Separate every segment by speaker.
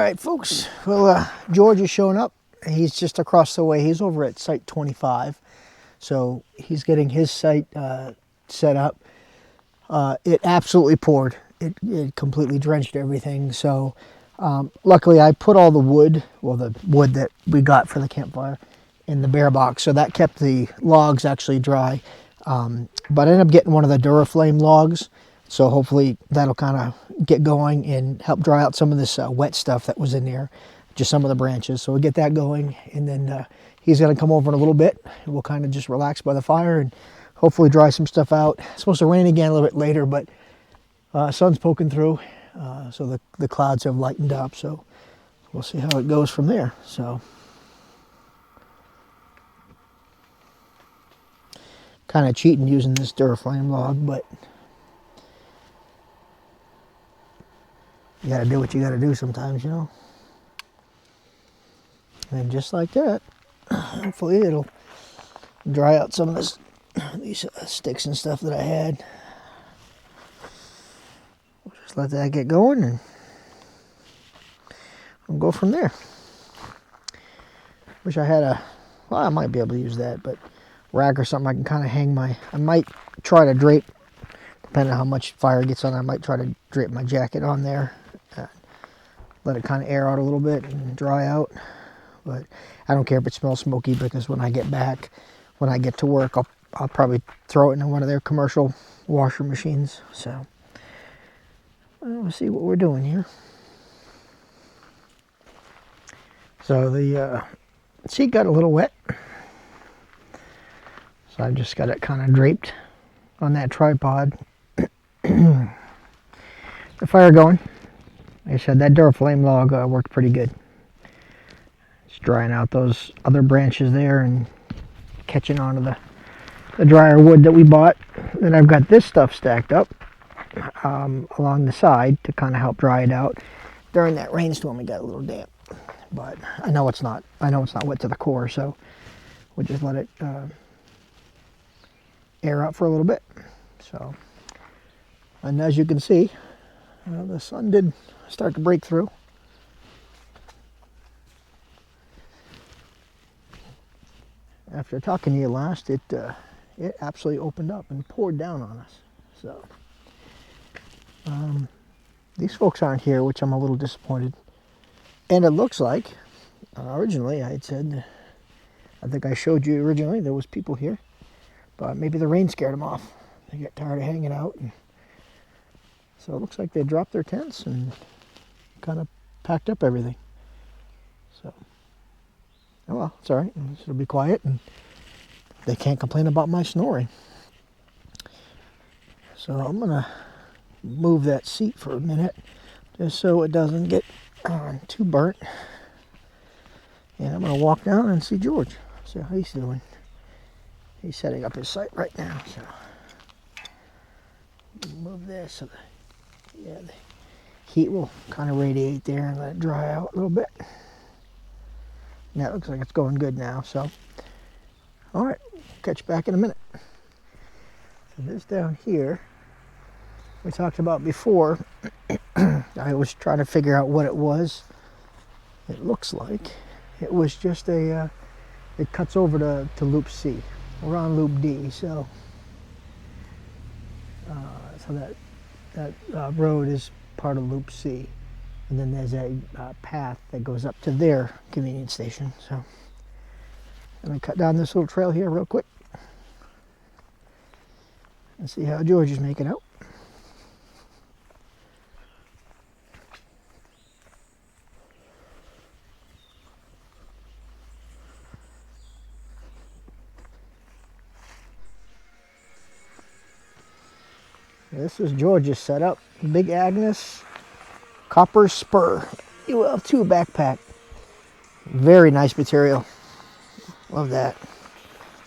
Speaker 1: right, folks. Well, George is showing up. He's just across the way. He's over at site 25. So he's getting his site set up. It absolutely poured. It completely drenched everything. So luckily I put all the wood, well, the wood that we got for the campfire, in the bear box. So that kept the logs actually dry. But I ended up getting one of the Duraflame logs. So hopefully that'll kind of get going and help dry out some of this wet stuff that was in there, just some of the branches. So we'll get that going, and then he's going to come over in a little bit, and we'll kind of just relax by the fire and hopefully dry some stuff out. It's supposed to rain again a little bit later, but sun's poking through, so the clouds have lightened up. So we'll see how it goes from there. So kind of cheating using this Duraflame log, but you gotta do what you gotta do sometimes, you know. And just like that, hopefully it'll dry out some of these sticks and stuff that I had. We'll just let that get going, and we'll go from there. Wish I had well, I might be able to use that, but rack or something I can kind of hang I might try to drape, depending on how much fire gets on there, I might try to drape my jacket on there. Let it kind of air out a little bit and dry out. But I don't care if it smells smoky, because when I get back, when I get to work, I'll probably throw it in one of their commercial washer machines. So we'll see what we're doing here. So the seat got a little wet, so I just got it kind of draped on that tripod. The fire going. Like I said, that Duraflame log worked pretty good. It's drying out those other branches there and catching onto the drier wood that we bought. Then I've got this stuff stacked up along the side to kind of help dry it out. During that rainstorm, it got a little damp, but I know it's not wet to the core, so we'll just let it air out for a little bit. So, and as you can see, the sun did start to break through. After talking to you last, it absolutely opened up and poured down on us. So these folks aren't here, which I'm a little disappointed. And it looks like originally I had said, I think I showed you originally there was people here, but maybe the rain scared them off. They got tired of hanging out, and so it looks like they dropped their tents and kind of packed up everything. So, oh well, it's all right. It'll be quiet, and they can't complain about my snoring. So I'm gonna move that seat for a minute, just so it doesn't get too burnt. And I'm gonna walk down and see George, see how he's doing. He's setting up his site right now. So move this so the heat will kind of radiate there and let it dry out a little bit. Now it looks like it's going good now. So, all right, catch you back in a minute. So this down here, we talked about before. I was trying to figure out what it was. It looks like it was just it cuts over to Loop C. We're on Loop D, so that road is part of Loop C, and then there's a path that goes up to their convenience station. So I'm gonna cut down this little trail here real quick and see how George is making out. This is George's setup. Big Agnes copper spur UL2 backpack. Very nice material. Love that.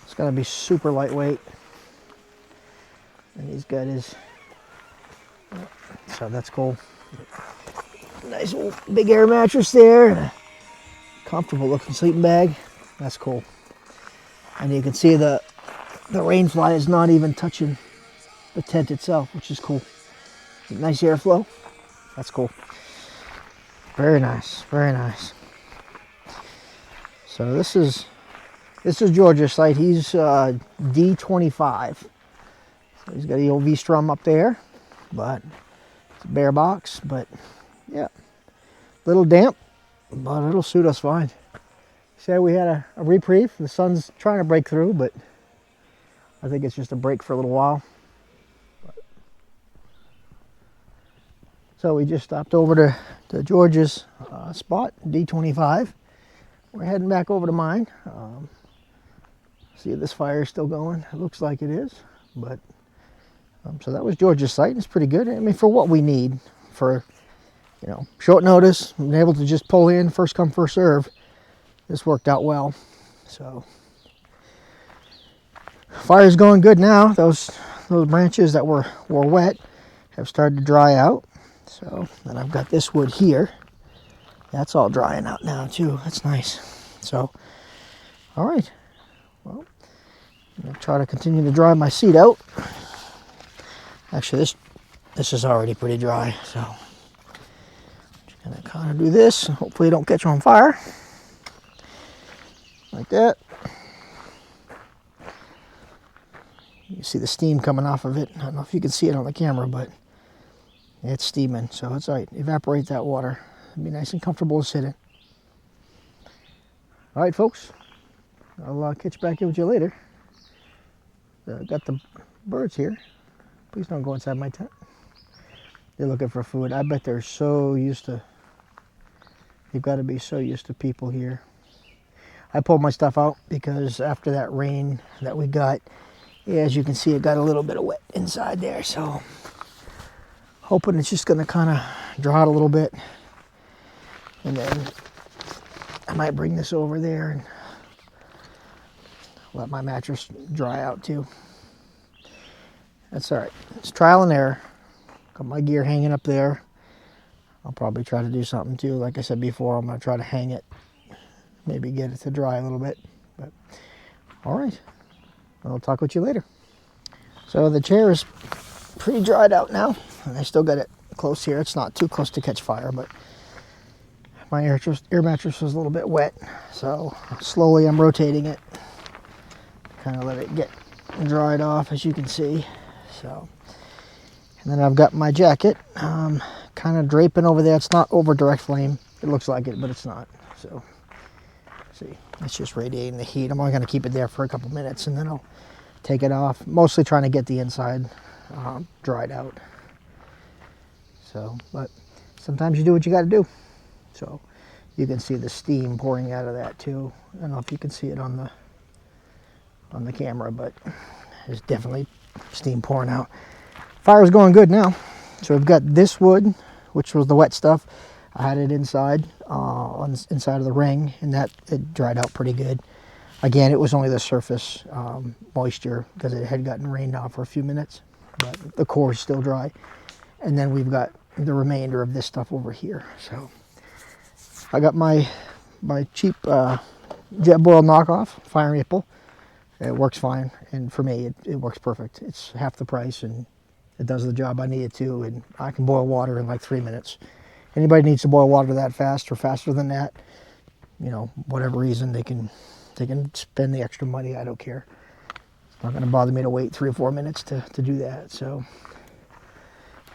Speaker 1: It's gonna be super lightweight. And he's got his, so that's cool. Nice old big air mattress there. And a comfortable looking sleeping bag. That's cool. And you can see the rain fly is not even touching the tent itself, which is cool. Nice airflow. That's cool. Very nice, very nice. So this is George's site. He's D25. So he's got the old V-strum up there, but it's a bare box. But yeah, little damp, but it'll suit us fine. Said we had a reprieve. The sun's trying to break through, but I think it's just a break for a little while. So we just stopped over to George's spot, D25. We're heading back over to mine. See if this fire is still going. It looks like it is, but so that was George's site. It's pretty good. I mean, for what we need, for short notice, being able to just pull in, first come, first serve. This worked out well. So fire's going good now. Those branches that were wet have started to dry out. So then I've got this wood here. That's all drying out now too. That's nice. So, all right. Well, I'm gonna try to continue to dry my seat out. Actually, this is already pretty dry. So, just gonna kind of do this. Hopefully, it don't catch on fire. Like that. You see the steam coming off of it. I don't know if you can see it on the camera, but it's steaming. So it's all right. Evaporate that water. It'll be nice and comfortable to sit in. All right, folks. I'll catch back in with you later. Got the birds here. Please don't go inside my tent. They're looking for food. I bet they're so used to. They've got to be so used to people here. I pulled my stuff out because after that rain that we got, yeah, as you can see, it got a little bit of wet inside there. So hoping it's just going to kind of draw out a little bit. And then I might bring this over there and let my mattress dry out too. That's all right. It's trial and error. Got my gear hanging up there. I'll probably try to do something too. Like I said before, I'm going to try to hang it. Maybe get it to dry a little bit. But all right. I'll talk with you later. So the chair is pretty dried out now. And I still got it close here. It's not too close to catch fire, but my air mattress was a little bit wet. So slowly I'm rotating it. Kind of let it get dried off, as you can see. So, and then I've got my jacket kind of draping over there. It's not over direct flame. It looks like it, but it's not. So, see, it's just radiating the heat. I'm only going to keep it there for a couple minutes, and then I'll take it off. Mostly trying to get the inside dried out. So, but sometimes you do what you got to do. So, you can see the steam pouring out of that too. I don't know if you can see it on the camera, but there's definitely steam pouring out. Fire's going good now. So we've got this wood, which was the wet stuff. I had it inside, inside of the ring, and that it dried out pretty good. Again, it was only the surface moisture because it had gotten rained on for a few minutes, but the core is still dry. And then we've got the remainder of this stuff over here. So I got my cheap Jetboil knockoff Fire Maple. It works fine, and for me, it works perfect. It's half the price, and it does the job I need it to, and I can boil water in like 3 minutes. Anybody needs to boil water that fast or faster than that, whatever reason, they can spend the extra money. I don't care. It's not going to bother me to wait 3 or 4 minutes to do that. So,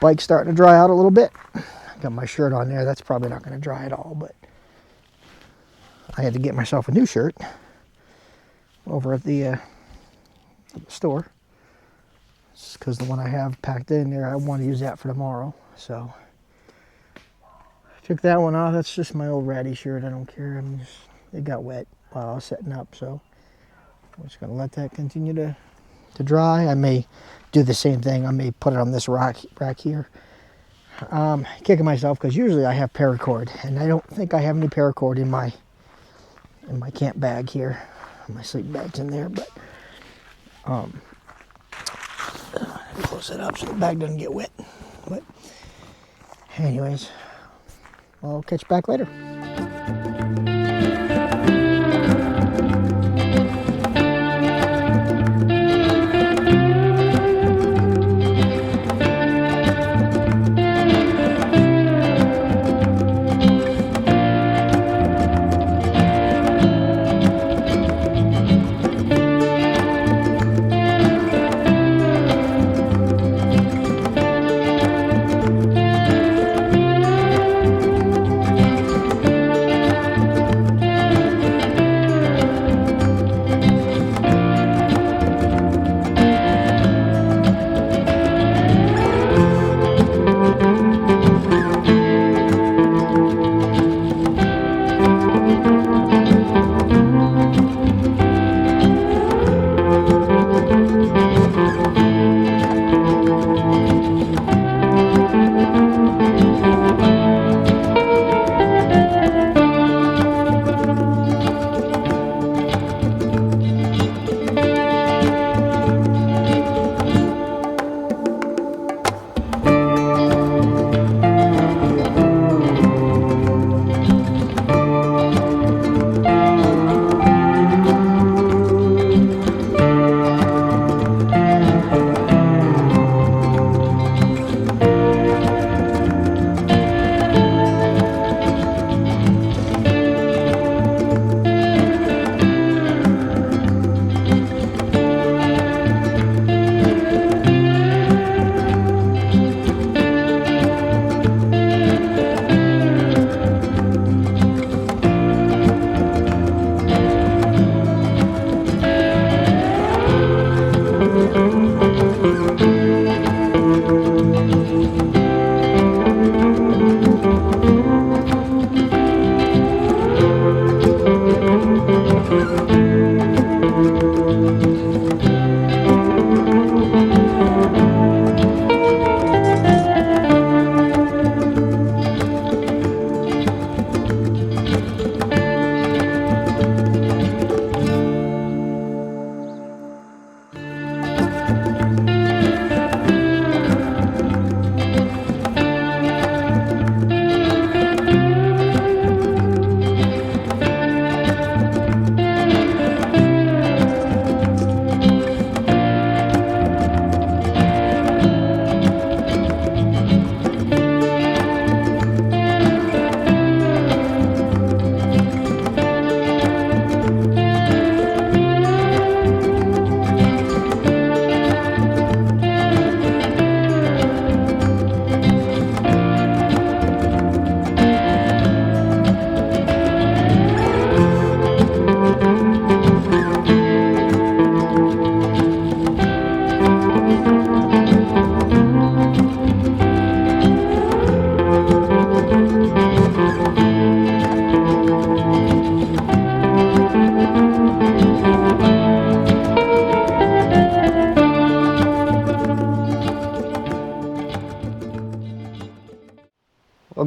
Speaker 1: bike's starting to dry out a little bit. Got my shirt on there. That's probably not going to dry at all, but I had to get myself a new shirt over at the store. It's because the one I have packed in there, I want to use that for tomorrow. So took that one off. That's just my old ratty shirt. I don't care. It got wet while I was setting up, so I'm just going to let that continue to dry. I may do the same thing. I may put it on this rack here. Kicking myself because usually I have paracord, and I don't think I have any paracord in my camp bag here. My sleep bag's in there, but close it up so the bag doesn't get wet. But anyways, I'll catch you back later.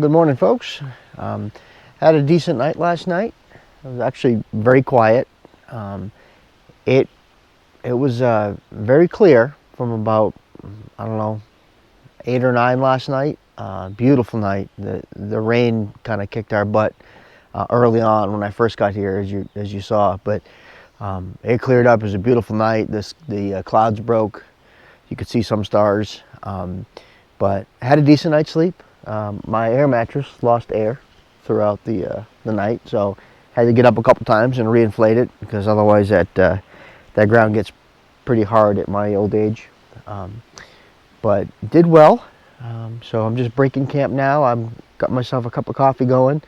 Speaker 2: good morning, folks. Had a decent night last night. It was actually very quiet. It was very clear from about, I don't know, 8 or 9 last night. Beautiful night. The rain kind of kicked our butt early on when I first got here, as you saw. But it cleared up. It was a beautiful night. The clouds broke. You could see some stars. But had a decent night's sleep. My air mattress lost air throughout the night, so had to get up a couple times and reinflate it, because otherwise that ground gets pretty hard at my old age. But did well. So I'm just breaking camp now. I've got myself a cup of coffee going,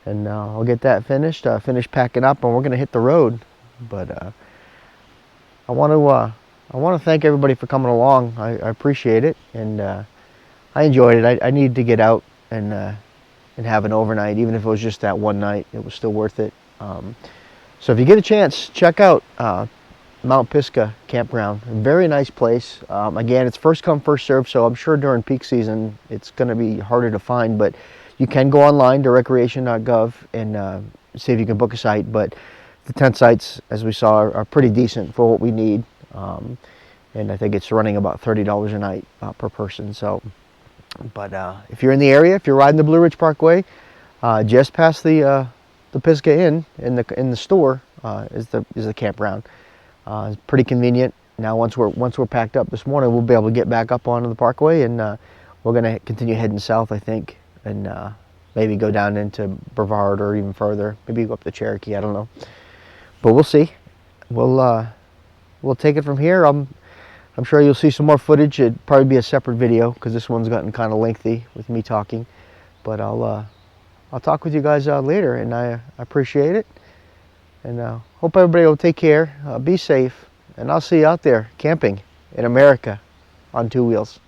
Speaker 2: and I'll get that finished. Finish packing up, and we're gonna hit the road. But I want to thank everybody for coming along. I appreciate it, and I enjoyed it. I needed to get out and have an overnight, even if it was just that one night. It was still worth it. So if you get a chance, check out Mount Pisgah Campground. A very nice place. Again, it's first come, first served, so I'm sure during peak season it's going to be harder to find, but you can go online to recreation.gov and see if you can book a site. But the tent sites, as we saw, are pretty decent for what we need. And I think it's running about $30 a night per person. So, but if you're in the area, if you're riding the Blue Ridge Parkway, just past the Pisgah Inn in the store is the campground. It's pretty convenient. Now once we're packed up this morning, we'll be able to get back up onto the parkway, and we're going to continue heading south, I think, and maybe go down into Brevard or even further. Maybe go up to Cherokee. I don't know, but we'll see. We'll take it from here. I'm sure you'll see some more footage. It'd probably be a separate video because this one's gotten kind of lengthy with me talking. But I'll talk with you guys later, and I appreciate it. And hope everybody will take care, be safe, and I'll see you out there camping in America on 2 wheels.